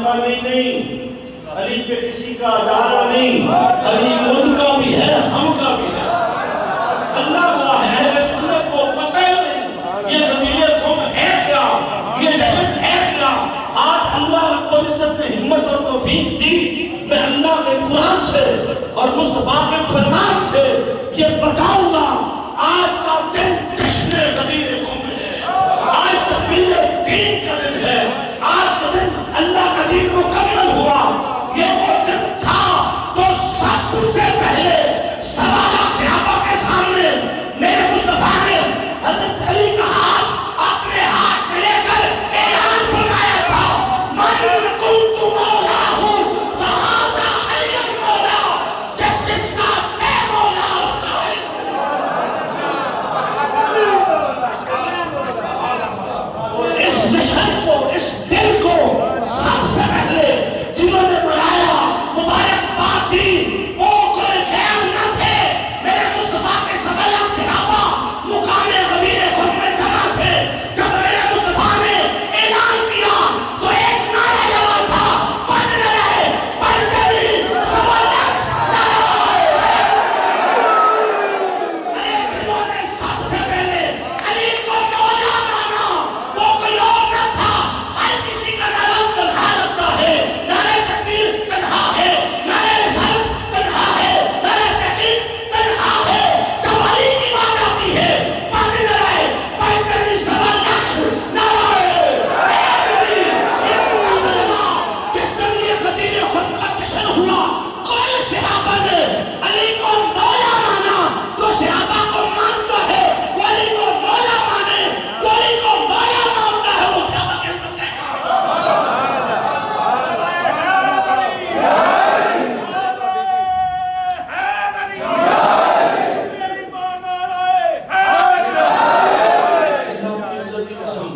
نہیں علی پہ کسی کا ادارہ نہیں، علی ان کا بھی ہے ہم کا بھی ہے۔ اللہ کا ہے اہل سنت کو پتہ ہی نہیں یہ غدیر قوم ہے کیا، یہ دہشت ہے کیا۔ آج اللہ رب العزت نے ہمت اور توفیق دی، میں اللہ کے قرآن سے اور مصطفیٰ کے فرمان سے یہ بتاؤں گا آج کا دن جشن غدیر قوم ہے، آج تکمیل دین کا دن ہے، آج کا دن اللہ کا دین مکمل ہوا۔ یہ وہ دن تھا تو سب سے پہلے سوالہ صحابہ کے سامنے میرے مصطفیٰ نے حضرت علی کا ہاتھ اپنے ہاتھ میں لے کر اعلان فرمایا تھا، من کنتم